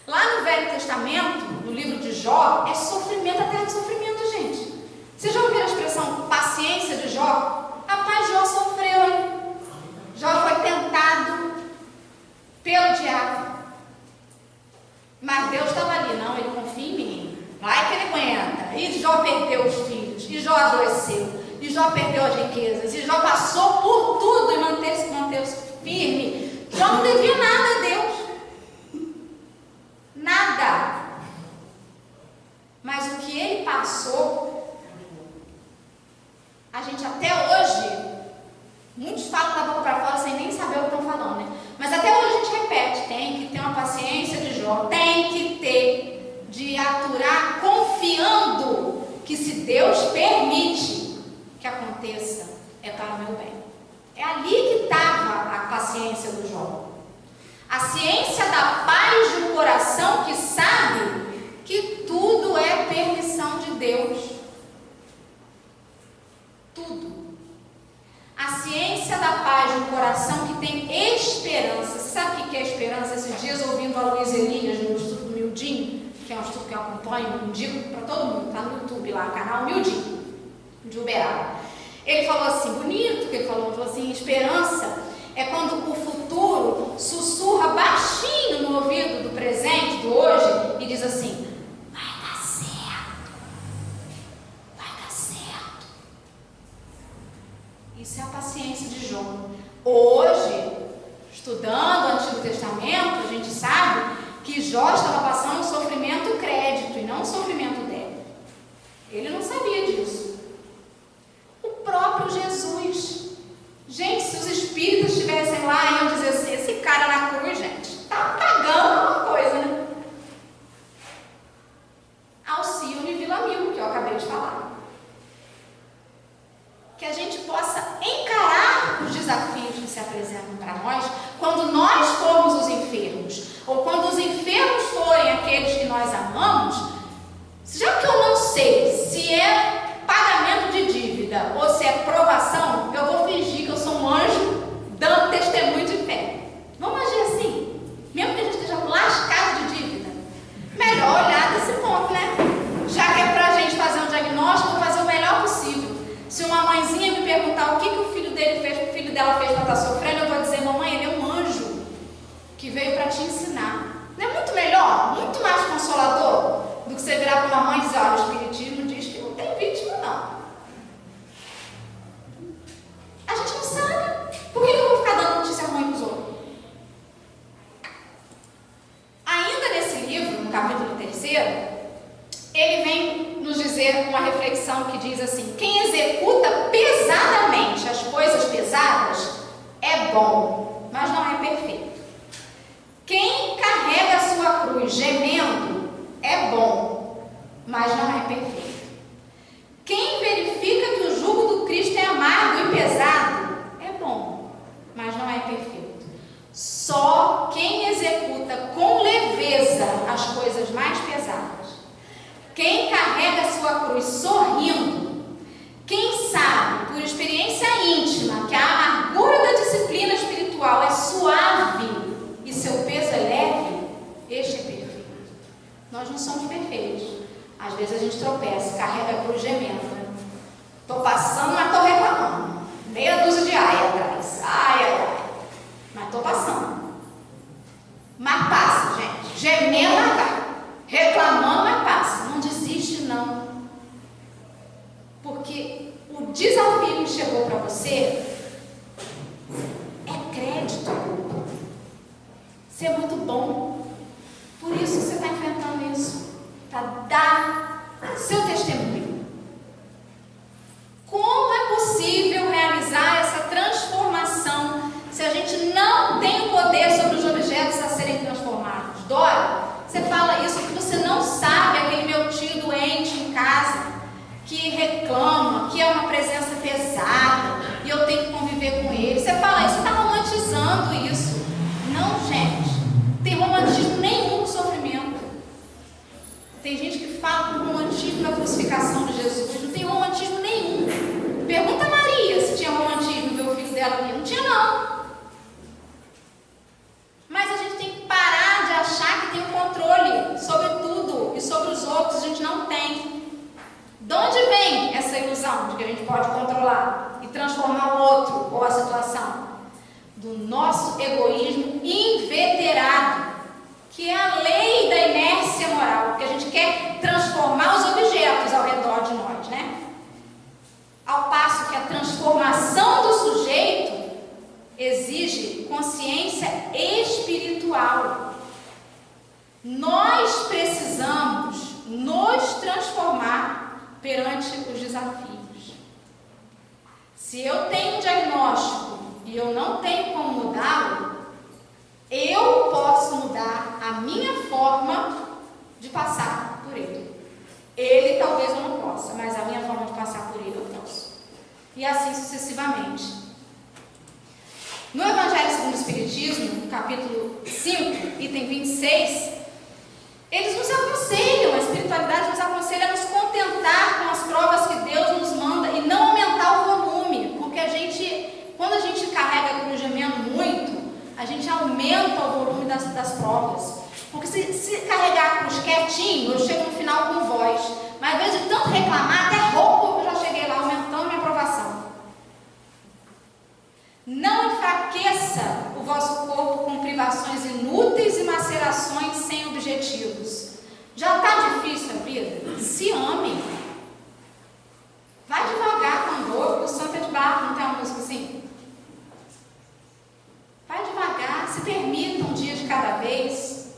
Speaker 1: Lá no Velho Testamento, no livro de Jó, é sofrimento atrás de sofrimento, gente. Vocês já ouviram a expressão paciência de Jó? Rapaz, Jó sofreu, hein? Jó foi tentado pelo diabo. Mas Deus estava ali, não, E Jó perdeu os filhos, e Jó adoeceu, e Jó perdeu as riquezas, e Jó passou por tudo e manteve-se firme. Jó não devia nada a Deus. Nada. Mas o que ele passou, a gente até hoje, muitos falam da boca para fora sem nem saber o que estão falando, né? Mas até hoje a gente repete, tem que ter uma paciência de Jó, tem que ter, de aturar confiando que se Deus permite que aconteça, é para o meu bem. É ali que estava a paciência do Jó. A ciência da paz de um coração que sabe que tudo é permissão de Deus. Tudo. A ciência da paz de um coração que tem esperança. Você sabe o que é esperança? Esses dias ouvindo a Luiz Elias no estudo do Mildinho, que é um estudo que eu acompanho, indico para todo mundo, está no YouTube lá, canal Mildinho, de Uberaba. Ele falou assim, bonito que ele falou assim, esperança é quando o futuro sussurra baixinho no ouvido do presente, do hoje, e diz assim, vai dar certo, vai dar certo. Isso é a paciência de Jó. Hoje, estudando o Antigo Testamento, a gente sabe que Jó estava passando um sofrimento crédito e não um sofrimento débito. Ele não sabia disso. O próprio Jesus. Gente, se os espíritos estivessem lá, iam dizer assim, esse cara na cruz, gente, tá pagando alguma coisa, né? Alcione Vila Mil, que eu acabei de falar. Que a gente possa encarar os desafios que se apresentam para nós quando nós formos os enfermos, ou quando os enfermos forem aqueles que nós amamos. Já que eu não sei se é pagamento de dívida ou se é provação, eu vou fingir que eu sou um anjo dando testemunho de fé. Vamos agir assim, mesmo que a gente esteja lascado de dívida. Melhor olhar desse ponto, né? Já que é pra gente fazer um diagnóstico, vou fazer o melhor possível. Se uma mãezinha me perguntar o que o filho dele fez, o filho dela fez para estar sofrendo, eu vou dizer, mamãe, ele é um anjo que veio para te ensinar. Não é muito melhor, muito mais consolador do que você virar para uma mãe e dizer, olha, o espiritismo diz que não tem vítima, não. A gente não sabe. Por que eu vou ficar dando notícia ruim para os outros? Ainda nesse livro, no capítulo 3º, ele vem nos dizer uma reflexão que diz assim, quem executa pesadamente as coisas pesadas é bom, mas não é perfeito. Quem carrega a sua cruz gemendo é bom, mas não é perfeito. Quem verifica que o jugo do Cristo é amargo e pesado é bom, mas não é perfeito. Só quem executa com leveza as coisas mais pesadas, quem carrega a sua cruz sorrindo, quem sabe por experiência íntima que a amargura da disciplina espiritual é suave e seu peso é leve, este é perfeito. Nós não somos perfeitos. Às vezes a gente tropeça, carrega a cruz gemendo. Estou passando, mas estou reclamando. Meia dúzia de ai atrás. Ai. Mas estou passando. Mas passa, gente. Gemendo, mas vai. Reclamando, mas passa. Não desiste, não. Porque o desafio que chegou para você é crédito. Você é muito bom. Por isso você está enfrentando isso. Para dar seu testemunho. Como é possível realizar essa transformação se a gente não tem o poder sobre os objetos a serem transformados? Dora, você fala isso porque você não sabe aquele meu tio doente em casa que reclama, que é uma presença pesada e eu tenho que conviver com ele. Você fala isso, você está romantizando isso. Não, gente. Não tem romantismo nenhum no sofrimento. Tem gente que fala com romantismo da crucificação de Jesus. Não tem romantismo nenhum. Pergunta a Maria se tinha romantismo ver o filho dela ali. Não tinha, não. Mas a gente tem que parar de achar que tem o controle sobre tudo e sobre os outros. A gente não tem. De onde vem essa ilusão de que a gente pode controlar e transformar o outro ou a situação? Do nosso egoísmo inveterado, que é a lei da inércia moral, porque a gente quer transformar os objetos ao redor transformação do sujeito exige consciência espiritual. Nós precisamos nos transformar perante os desafios. Se eu tenho um diagnóstico e eu não tenho como mudá-lo, eu posso mudar a minha forma de passar por ele. Ele talvez eu não possa, mas a minha forma de passar por ele eu posso. E assim sucessivamente. No Evangelho segundo o Espiritismo, capítulo 5, item 26, eles nos aconselham, a espiritualidade nos aconselha a nos contentar com as provas que Deus nos manda e não aumentar o volume, porque quando a gente carrega a cruz gemendo muito, a gente aumenta o volume das provas. Porque se carregar a cruz quietinho, eu chego no final com voz. Mas às vezes de tanto reclamar, até rouco eu já cheguei lá, aumentando minha aprovação. Não enfraqueça o vosso corpo com privações inúteis e macerações sem objetivos. Já está difícil a vida? Se ame. Vai devagar com dor, porque o santo é de barro, não tem uma música assim? Vai devagar, se permita um dia de cada vez.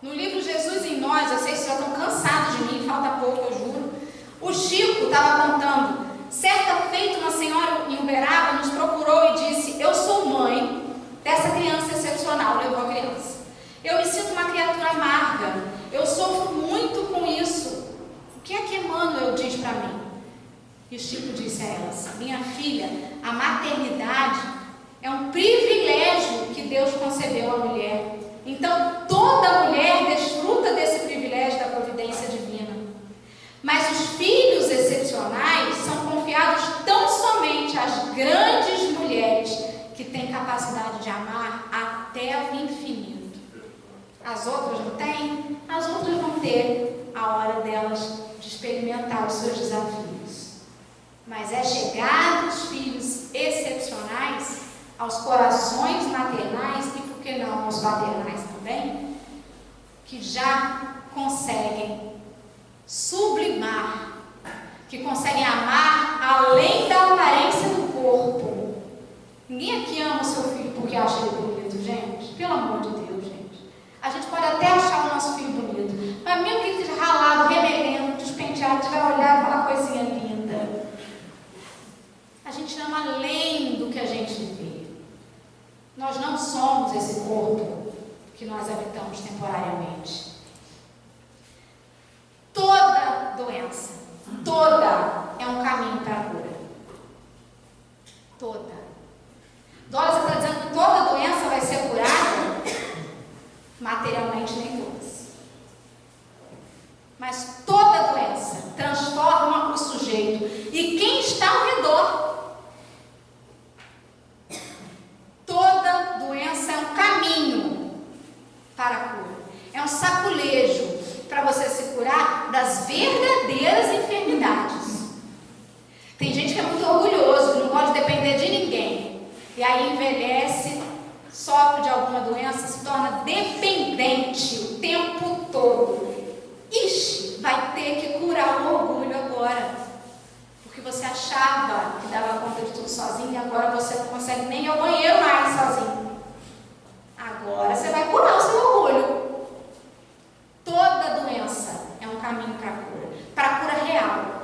Speaker 1: No livro Jesus em Nós, eu sei que vocês já estão cansados de mim, falta pouco, eu juro. O Chico estava contando, certa feita uma senhora em Uberaba nos procurou e disse: eu sou mãe dessa criança excepcional, levou a criança. Eu me sinto uma criatura amarga, eu sofro muito com isso. O que é que Emmanuel diz para mim? E o Chico disse a ela assim: minha filha, a maternidade é um privilégio que Deus concedeu à mulher. Então, toda mulher desfruta desse privilégio da providência divina. Mas os filhos excepcionais são confiados tão somente às grandes mulheres que têm capacidade de amar até o infinito. As outras não têm? As outras vão ter a hora delas de experimentar os seus desafios. Mas é chegar os filhos excepcionais aos corações maternais e, por que não, aos paternais também, que já conseguem sublimar, que conseguem amar além da aparência do corpo. Ninguém aqui ama o seu filho porque acha ele bonito, gente. Pelo amor de Deus, gente. A gente pode até achar o nosso filho bonito, mas mesmo que ele esteja ralado, remelendo, despenteado, tiver olhado aquela coisinha linda, a gente ama além do que a gente vê. Nós não somos esse corpo que nós habitamos temporariamente. Toda doença, toda é um caminho para a cura. Toda. Dória está dizendo que toda doença vai ser curada? Materialmente, nem todas. Mas toda doença transforma o sujeito e quem está ao redor. Toda doença é um caminho para a cura. É um saculejo para você se curar das verdadeiras enfermidades. Tem gente que é muito orgulhoso, que não pode depender de ninguém. E aí envelhece, sofre de alguma doença, se torna dependente o tempo todo. Ixi, vai ter que curar o orgulho agora. Porque você achava que dava conta de tudo sozinho e agora você não consegue nem ir ao banheiro mais sozinho. Agora você vai curar o seu orgulho. Toda doença é um caminho para a cura real.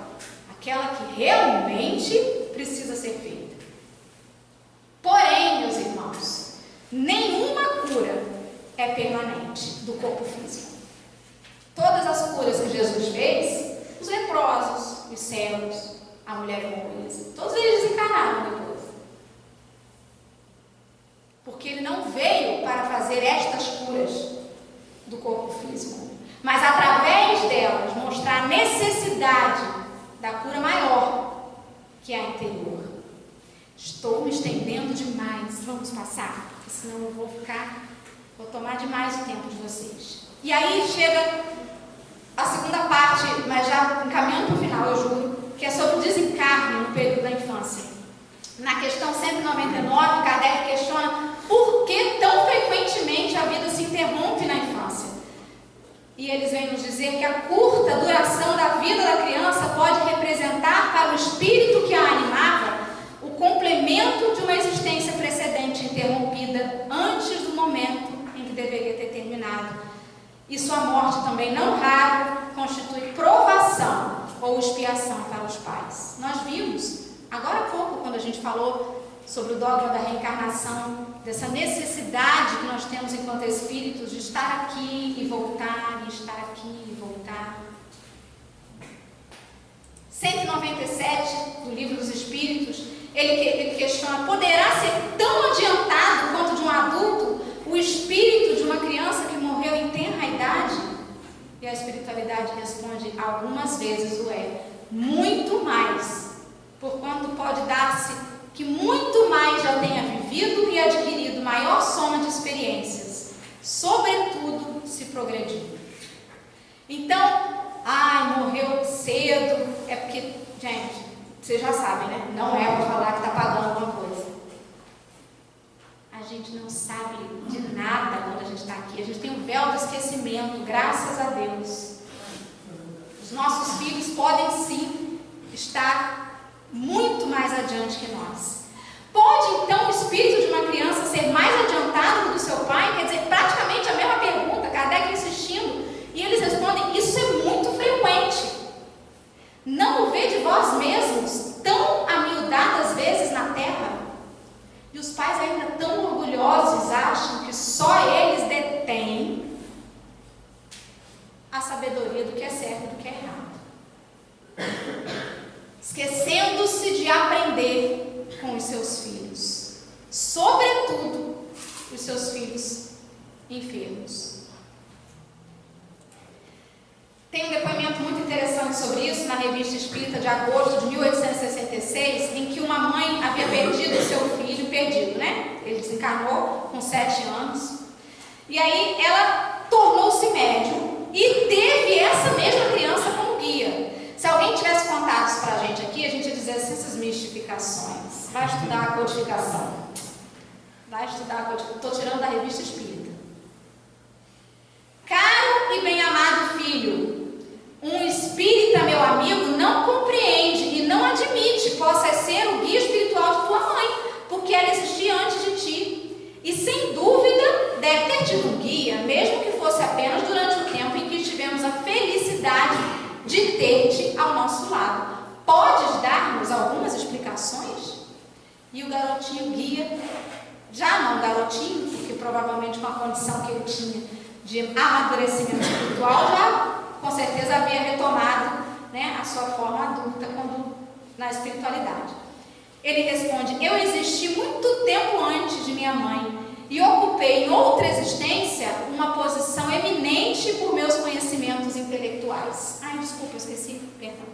Speaker 1: Aquela que realmente precisa ser feita. Porém, meus irmãos, nenhuma cura é permanente do corpo físico. Todas as curas que Jesus fez, os leprosos, os cegos, a mulher hemorroísa, todos eles desencarnaram depois. Porque ele não veio para fazer estas curas do corpo físico, mas através delas mostrar a necessidade da cura maior, que é a interior. Estou me estendendo demais, vamos passar, porque senão eu vou tomar demais o tempo de vocês. E aí chega a segunda parte, mas já encaminhando para o final, eu juro, que é sobre o desencarne no período da infância. Na questão 199, Kardec questiona por que tão frequentemente a vida se interrompe na infância. E eles vêm nos dizer que a curta duração da vida da criança pode representar E sua morte também, não raro, constitui provação ou expiação para os pais. Nós vimos, agora há pouco, quando a gente falou sobre o dogma da reencarnação, dessa necessidade que nós temos enquanto espíritos de estar aqui e voltar, e estar aqui e voltar. 197 do Livro dos Espíritos, ele questiona: poderá ser tão adiantado quanto de um adulto o espírito de uma criança que morreu em tenra idade? E a espiritualidade responde: algumas vezes o é, muito mais, porquanto pode dar-se que muito mais já tenha vivido e adquirido maior soma de experiências, sobretudo se progredir. Então, morreu cedo, é porque, gente, vocês já sabem, né? Não é para falar que está pagando alguma coisa. A gente não sabe de nada quando a gente está aqui. A gente tem um véu do esquecimento, graças a Deus. Os nossos filhos podem sim estar muito mais adiante que nós. Pode então o espírito de uma criança ser mais adiantado do que o seu pai? Quer dizer, praticamente a mesma pergunta, Kardec insistindo, e eles respondem: isso é muito frequente. Não o vê de vós mesmos, tão amiudadas vezes na terra? E os pais ainda tão orgulhosos acham que só eles detêm a sabedoria do que é certo e do que é errado, esquecendo-se de aprender com os seus filhos, sobretudo os seus filhos enfermos. Tem um depoimento muito interessante sobre isso na Revista Espírita de agosto de 1866, em que uma mãe havia perdido o seu filho, né? Ele desencarnou com 7 anos. E aí ela tornou-se médium e teve essa mesma criança como guia. Se alguém tivesse contado isso pra gente aqui, a gente ia dizer assim: essas mistificações. Vai estudar a codificação. Vai estudar a codificação. Estou tirando da Revista Espírita. Caro e bem-amado filho, um espírita, meu amigo, não compreende e não admite que possa ser o guia espiritual de tua mãe, porque ela existia antes de ti. E sem dúvida deve ter tido um guia, mesmo que fosse apenas durante o tempo em que tivemos a felicidade de ter-te ao nosso lado. Podes dar-nos algumas explicações? E o garotinho guia, já não garotinho, porque provavelmente com a condição que ele tinha de amadurecimento espiritual, já com certeza havia retomado, né, a sua forma adulta na espiritualidade. Ele responde: eu existi muito tempo antes de minha mãe e ocupei em outra existência uma posição eminente por meus conhecimentos intelectuais. Desculpa, eu esqueci, perdão.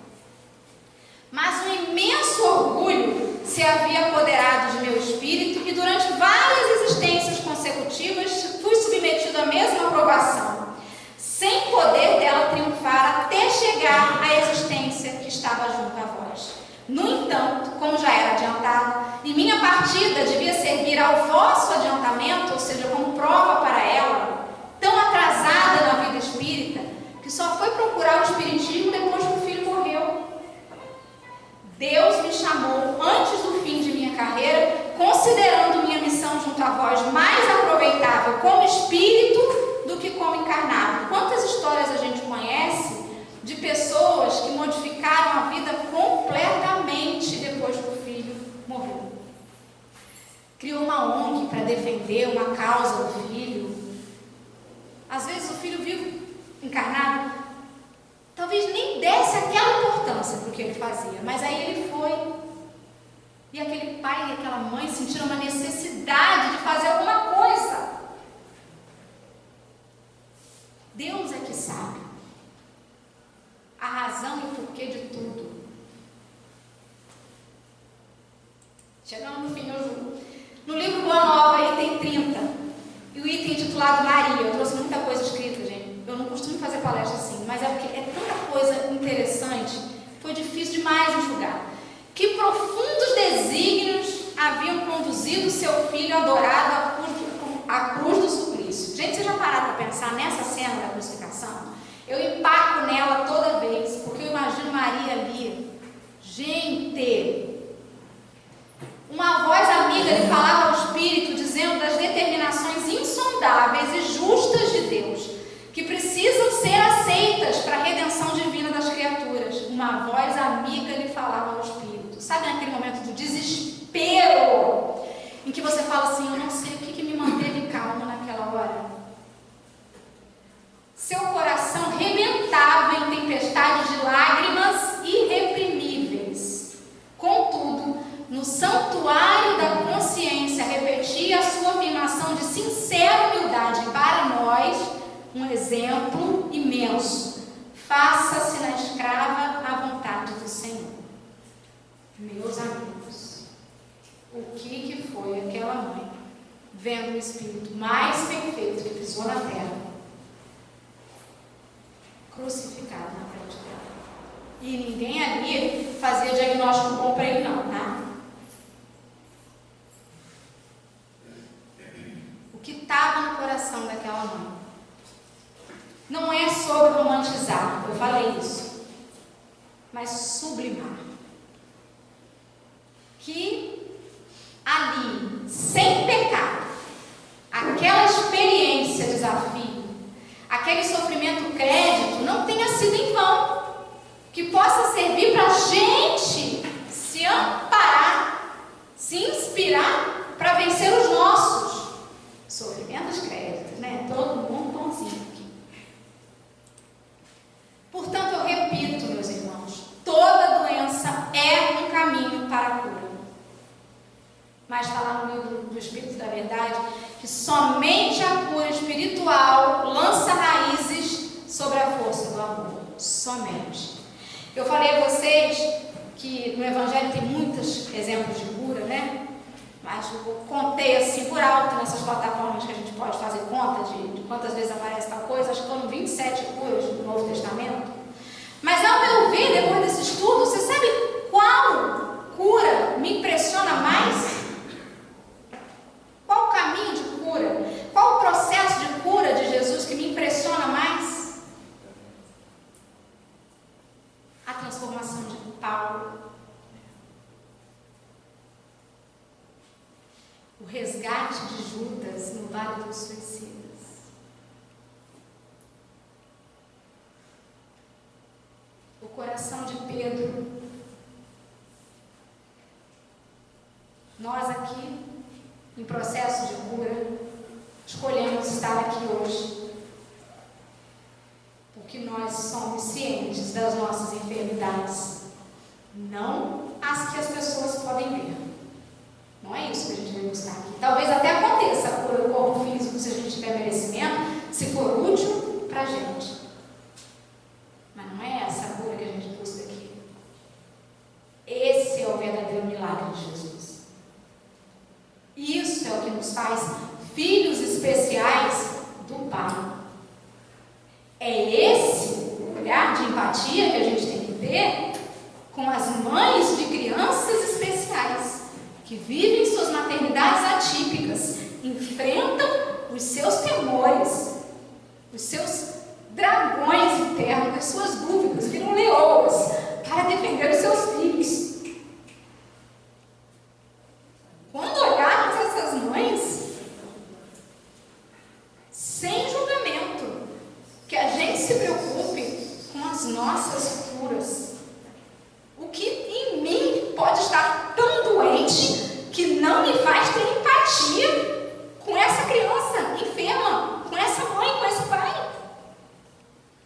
Speaker 1: Mas um imenso orgulho se havia apoderado de meu espírito e durante várias existências consecutivas fui submetido à mesma aprovação, sem poder dela triunfar até chegar à existência que estava junto a vós. No entanto, como já era adiantado, e minha partida devia servir ao vosso adiantamento, ou seja, como prova para ela, tão atrasada na vida espírita, que só foi procurar o espiritismo depois que o filho morreu. Deus me chamou antes do fim de minha carreira, considerando minha missão junto a vós mais aproveitável como espírito do que como encarnado. Quantas histórias a gente conhece de pessoas que modificaram a vida completamente depois que o filho morreu? Criou uma ONG para defender uma causa do filho. Às vezes o filho vivo encarnado talvez nem desse aquela importância para o que ele fazia, mas aí ele foi. E aquele pai e aquela mãe sentiram uma necessidade de fazer alguma coisa. Deus é que sabe a razão e o porquê de tudo. Chegamos no fim, no livro Boa Nova, item 30, e o item intitulado Maria. Eu trouxe muita coisa escrita, gente. Eu não costumo fazer palestra assim, mas é porque é tanta coisa interessante, foi difícil demais enxugar. Que profundos desígnios haviam conduzido seu filho adorado à cruz do suplício. Gente, vocês já pararam para pensar nessa cena da crucificação? Eu empaco nela toda vez, porque eu imagino Maria ali. Gente, uma voz amiga lhe falava ao espírito, dizendo das determinações insondáveis e justas de Deus, que precisava falo assim, eu não sei o que me manteve calmo naquela hora. Seu coração rebentava em tempestades de lágrimas irreprimíveis. Contudo, no santuário da consciência, repetia a sua afirmação de sincera humildade para nós, um exemplo imenso. Faça-se na escrava a vontade do Senhor. Meus amigos, o que foi aquela mãe vendo o Espírito mais perfeito que pisou na terra crucificado na frente dela? E ninguém ali fazia diagnóstico bom para ele não, tá? O que estava no coração daquela mãe não é sobre romantizar, eu falei isso, mas sublimar. Que ali, sem pecado, aquela experiência, desafio, aquele sofrimento crédito não tenha sido em vão, que possa servir para a gente se amparar, se inspirar para vencer os nossos sofrimentos créditos, né? Todo mundo bonzinho aqui. Portanto, eu repito, meus irmãos, toda doença é um caminho para a cura. Mas está lá no livro do Espírito da Verdade que somente a cura espiritual lança raízes sobre a força do amor. Somente. Eu falei a vocês que no Evangelho tem muitos exemplos de cura, né? Mas eu contei assim por alto nessas plataformas que a gente pode fazer conta de quantas vezes aparece tal coisa. Acho que foram 27 curas no Novo Testamento. Mas ao meu ver, depois desse estudo, você sabe qual cura me impressiona mais? Qual o caminho de cura? Qual o processo de cura de Jesus que me impressiona mais? A transformação de Paulo. O resgate de Judas no Vale dos Suicidas. O coração de Pedro. Nós aqui, em processo de cura, escolhemos estar aqui hoje, porque nós somos cientes das nossas enfermidades, não as que as pessoas podem ver. Não é isso que a gente veio buscar aqui. Talvez até aconteça a cura do corpo físico, se a gente tiver merecimento, se for útil para a gente. Mas não é essa a cura que a gente busca aqui. Esse é o verdadeiro milagre de Jesus. Isso é o que nos faz filhos especiais do Pai. É esse olhar de empatia que a gente tem que ter com as mães de crianças especiais, que vivem suas maternidades atípicas, enfrentam os seus temores, os seus dragões internos, as suas dúvidas, viram leoas para defender os seus filhos. Quando olharmos essas mães, sem julgamento, que a gente se preocupe com as nossas curas. O que em mim pode estar tão doente que não me faz ter empatia com essa criança enferma, com essa mãe, com esse pai?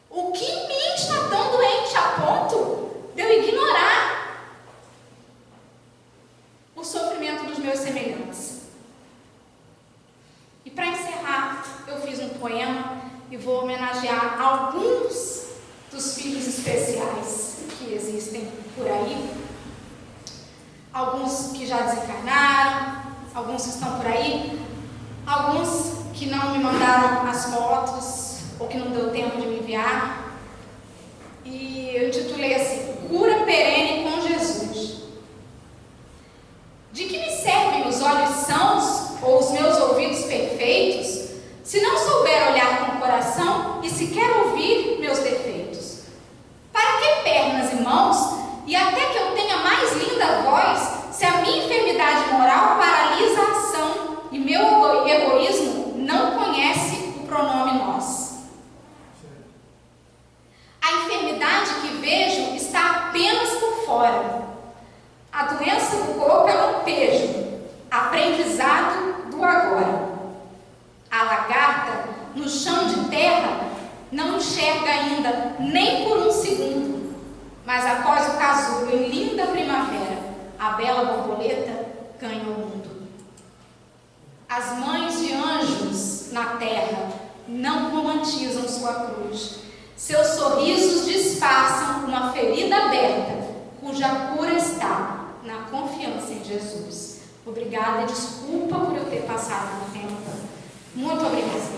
Speaker 1: O que em mim está tão doente a ponto de eu ignorar o sofrimento dos meus semelhantes? E para encerrar, eu fiz um poema e vou homenagear alguns dos filhos especiais que existem por aí. Alguns que já desencarnaram, alguns que estão por aí, alguns que não me mandaram as fotos ou que não deu tempo de me enviar. E eu intitulei assim: Cura perene com Jesus. De que me servem os olhos sãos ou os meus ouvidos perfeitos, se não souber olhar com o coração e sequer ouvir meus defeitos? Para que pernas e mãos, e até que eu tenha mais linda voz, se a minha enfermidade moral paralisa a ação e meu egoísmo não conhece o pronome nós? A enfermidade que vejo no chão de terra, não enxerga ainda nem por um segundo, mas após o casulo em linda primavera, a bela borboleta ganha o mundo. As mães de anjos na terra não romantizam sua cruz. Seus sorrisos disfarçam uma ferida aberta, cuja cura está na confiança em Jesus. Obrigada e desculpa por eu ter passado no tempo. Muito obrigada.